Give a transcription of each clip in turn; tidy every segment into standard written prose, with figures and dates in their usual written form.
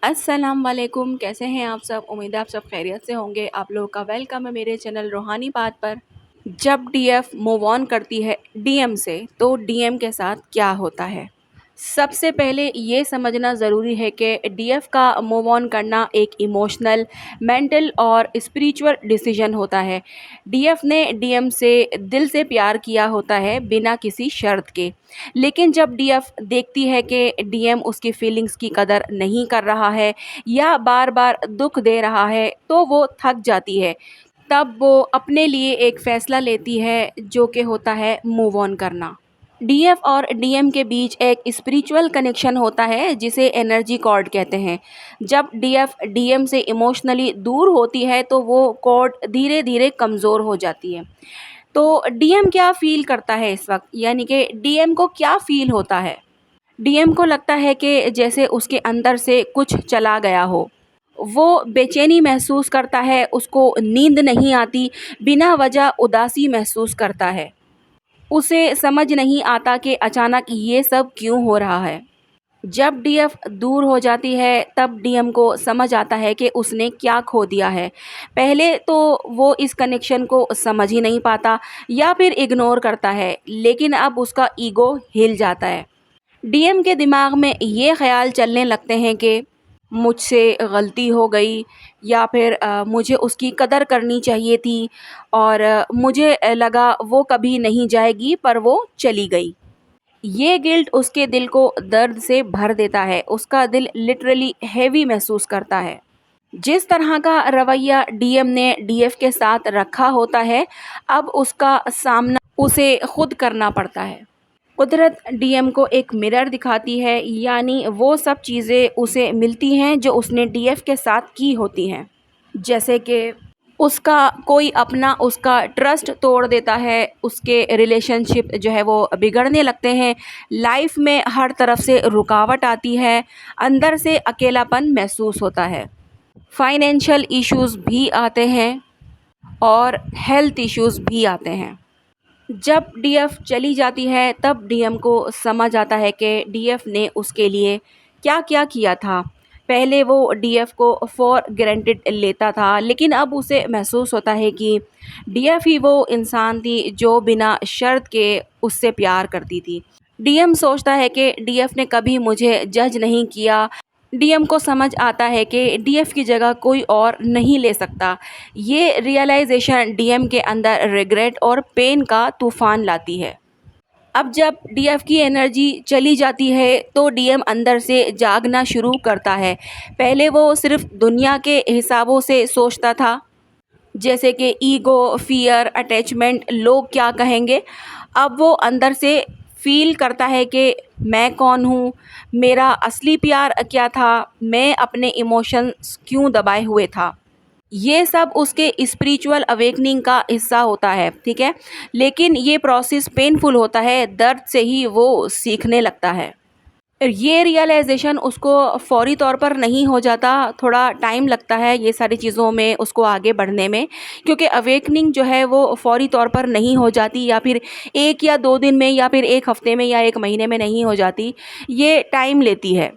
अस्सलाम वालेकुम, कैसे हैं आप सब? उम्मीद है आप सब खैरियत से होंगे। आप लोगों का वेलकम है मेरे चैनल रूहानी बात पर। जब डीएफ मूव ऑन करती है डीएम से, तो डीएम के साथ क्या होता है? सबसे पहले ये समझना ज़रूरी है कि डीएफ का मूव ऑन करना एक इमोशनल, मेंटल और स्पिरिचुअल डिसीजन होता है। डीएफ ने डीएम से दिल से प्यार किया होता है, बिना किसी शर्त के। लेकिन जब डीएफ देखती है कि डीएम उसकी फीलिंग्स की कदर नहीं कर रहा है या बार बार दुख दे रहा है, तो वो थक जाती है। तब वो अपने लिए एक फ़ैसला लेती है, जो कि होता है मूव ऑन करना। डीएफ और डीएम के बीच एक स्पिरिचुअल कनेक्शन होता है, जिसे एनर्जी कॉर्ड कहते हैं। जब डीएफ डीएम से इमोशनली दूर होती है, तो वो कॉर्ड धीरे धीरे कमज़ोर हो जाती है। तो डीएम क्या फ़ील करता है इस वक्त, यानी कि डीएम को क्या फ़ील होता है? डीएम को लगता है कि जैसे उसके अंदर से कुछ चला गया हो। वो बेचैनी महसूस करता है, उसको नींद नहीं आती, बिना वजह उदासी महसूस करता है। उसे समझ नहीं आता कि अचानक ये सब क्यों हो रहा है। जब डीएफ दूर हो जाती है, तब डीएम को समझ आता है कि उसने क्या खो दिया है। पहले तो वो इस कनेक्शन को समझ ही नहीं पाता या फिर इग्नोर करता है, लेकिन अब उसका ईगो हिल जाता है। डीएम के दिमाग में ये ख़्याल चलने लगते हैं कि मुझसे गलती हो गई, या फिर मुझे उसकी कदर करनी चाहिए थी, और मुझे लगा वो कभी नहीं जाएगी, पर वो चली गई। ये गिल्ट उसके दिल को दर्द से भर देता है। उसका दिल लिटरली हैवी महसूस करता है। जिस तरह का रवैया डीएम ने डीएफ के साथ रखा होता है, अब उसका सामना उसे खुद करना पड़ता है। कुदरत डीएम को एक मिरर दिखाती है, यानी वो सब चीज़ें उसे मिलती हैं जो उसने डीएफ के साथ की होती हैं। जैसे कि उसका कोई अपना उसका ट्रस्ट तोड़ देता है, उसके रिलेशनशिप जो है वो बिगड़ने लगते हैं, लाइफ में हर तरफ से रुकावट आती है, अंदर से अकेलापन महसूस होता है, फाइनेंशियल इश्यूज़ भी आते हैं और हेल्थ इश्यूज़ भी आते हैं। जब डीएफ चली जाती है, तब डीएम को समझ आता है कि डीएफ ने उसके लिए क्या क्या किया था। पहले वो डीएफ को फॉर ग्रांटेड लेता था, लेकिन अब उसे महसूस होता है कि डीएफ ही वो इंसान थी जो बिना शर्त के उससे प्यार करती थी। डीएम सोचता है कि डीएफ ने कभी मुझे जज नहीं किया। डीएम को समझ आता है कि डीएफ की जगह कोई और नहीं ले सकता। ये रियलाइजेशन डीएम के अंदर रिग्रेट और पेन का तूफान लाती है। अब जब डीएफ की एनर्जी चली जाती है, तो डीएम अंदर से जागना शुरू करता है। पहले वो सिर्फ दुनिया के हिसाबों से सोचता था, जैसे कि ईगो, फियर, अटैचमेंट, लोग क्या कहेंगे। अब वो अंदर से फ़ील करता है कि मैं कौन हूँ, मेरा असली प्यार क्या था, मैं अपने इमोशंस क्यों दबाए हुए था। ये सब उसके स्पिरिचुअल अवेकनिंग का हिस्सा होता है, ठीक है। लेकिन ये प्रोसेस पेनफुल होता है, दर्द से ही वो सीखने लगता है। ये रियलाइज़ेशन उसको फ़ौरी तौर पर नहीं हो जाता, थोड़ा टाइम लगता है ये सारी चीज़ों में उसको आगे बढ़ने में, क्योंकि अवेकनिंग जो है वो फ़ौरी तौर पर नहीं हो जाती, या फिर 1 या 2 दिन में, या फिर 1 हफ़्ते में, या 1 महीने में नहीं हो जाती, ये टाइम लेती है।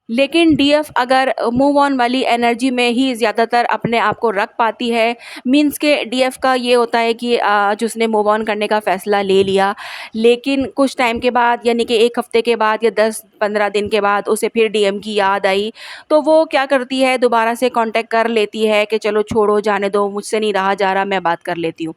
लेकिन डीएफ अगर मूव ऑन वाली एनर्जी में ही ज़्यादातर अपने आप को रख पाती है, मीन्स के डीएफ का ये होता है कि आज उसने मूव ऑन करने का फ़ैसला ले लिया, लेकिन कुछ टाइम के बाद, यानी कि 1 हफ़्ते के बाद या 10-15 दिन के बाद उसे फिर डीएम की याद आई, तो वो क्या करती है, दोबारा से कांटेक्ट कर लेती है कि चलो छोड़ो, जाने दो, मुझसे नहीं रहा जा रहा, मैं बात कर लेती हूँ।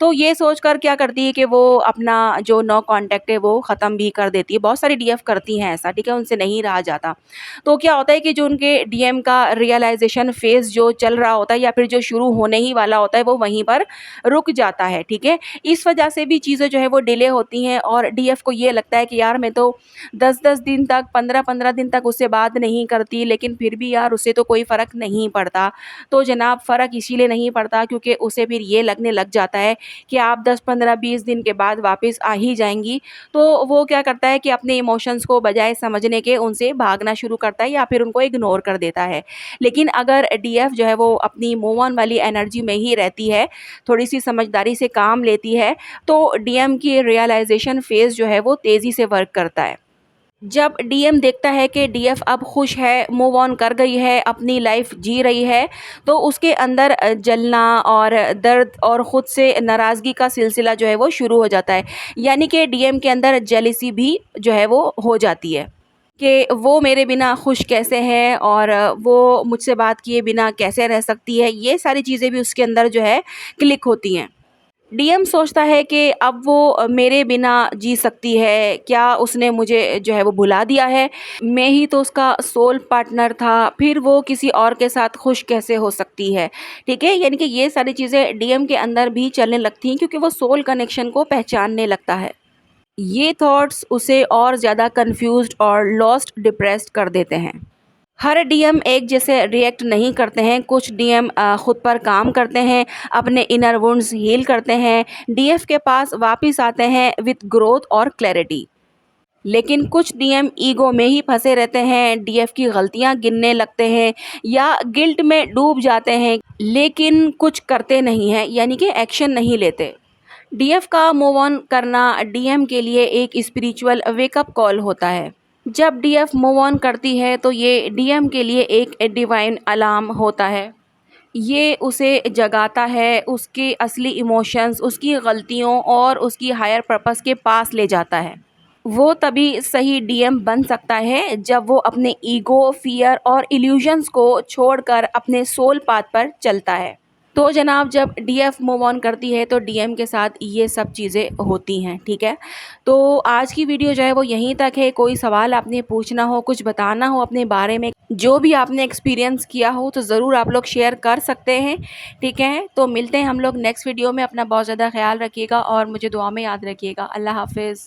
तो ये सोचकर क्या करती है कि वो अपना जो नो कांटेक्ट है वो ख़त्म भी कर देती है। बहुत सारी डीएफ करती हैं ऐसा, ठीक है, उनसे नहीं रहा जाता। तो क्या होता है कि जो उनके डीएम का रियलाइजेशन फेज़ जो चल रहा होता है, या फिर जो शुरू होने ही वाला होता है, वो वहीं पर रुक जाता है, ठीक है। इस वजह से भी चीज़ें जो है वो डिले होती हैं, और डीएफ को ये लगता है कि यार मैं तो 10-10 दिन तक, 15-15 दिन तक उससे बात नहीं करती, लेकिन फिर भी यार उससे तो कोई फ़र्क नहीं पड़ता। तो जनाब, फ़र्क इसीलिए नहीं पड़ता क्योंकि उसे फिर ये लगने लग जाता है कि आप 10-15-20 दिन के बाद वापस आ ही जाएँगी। तो वो क्या करता है कि अपने इमोशंस को बजाय समझने के उनसे भागना शुरू करता है, या फिर उनको इग्नोर कर देता है। लेकिन अगर डीएफ जो है वो अपनी मूव ऑन वाली एनर्जी में ही रहती है, थोड़ी-सी समझदारी से काम लेती है, तो डीएम की रियलाइज़ेशन फ़ेज़ जो है वो तेज़ी से वर्क करता है। जब डीएम देखता है कि डीएफ अब खुश है, मूव ऑन कर गई है, अपनी लाइफ जी रही है, तो उसके अंदर जलना और दर्द और ख़ुद से नाराज़गी का सिलसिला जो है वो शुरू हो जाता है। यानी कि डीएम के अंदर जेलसी भी जो है वो हो जाती है कि वो मेरे बिना खुश कैसे है और वो मुझसे बात किए बिना कैसे रह सकती है। ये सारी चीज़ें भी उसके अंदर जो है क्लिक होती हैं। डीएम सोचता है कि अब वो मेरे बिना जी सकती है, क्या उसने मुझे जो है वो भुला दिया है? मैं ही तो उसका सोल पार्टनर था, फिर वो किसी और के साथ खुश कैसे हो सकती है? ठीक है? यानी कि ये सारी चीज़ें डीएम के अंदर भी चलने लगती हैं क्योंकि वो सोल कनेक्शन को पहचानने लगता है। ये थॉट्स उसे और ज़्यादा कन्फ्यूज़्ड और लॉस्ट डिप्रेस्ड कर देते हैं। हर डीएम एक जैसे रिएक्ट नहीं करते हैं। कुछ डीएम खुद पर काम करते हैं, अपने इनर वुंड्स हील करते हैं, डीएफ के पास वापस आते हैं विथ ग्रोथ और क्लैरिटी। लेकिन कुछ डीएम ईगो में ही फंसे रहते हैं, डीएफ की गलतियां गिनने लगते हैं या गिल्ट में डूब जाते हैं, लेकिन कुछ करते नहीं हैं, यानी कि एक्शन नहीं लेते। डीएफ का मूव ऑन करना डीएम के लिए एक स्पिरिचुअल वेकअप कॉल होता है। जब डीएफ मूव ऑन करती है तो ये डीएम के लिए एक डिवाइन अलार्म होता है। ये उसे जगाता है, उसके असली इमोशंस, उसकी गलतियों और उसकी हायर पर्पस के पास ले जाता है। वो तभी सही डीएम बन सकता है जब वो अपने ईगो, फियर और इल्यूजन्स को छोड़कर अपने सोल पाथ पर चलता है। तो जनाब, जब डीएफ मूव ऑन करती है तो डीएम के साथ ये सब चीज़ें होती हैं, ठीक है। तो आज की वीडियो जो है वो यहीं तक है। कोई सवाल आपने पूछना हो, कुछ बताना हो अपने बारे में, जो भी आपने एक्सपीरियंस किया हो, तो ज़रूर आप लोग शेयर कर सकते हैं, ठीक है। तो मिलते हैं हम लोग नेक्स्ट वीडियो में। अपना बहुत ज़्यादा ख्याल रखिएगा और मुझे दुआ में याद रखिएगा। अल्लाह हाफिज़।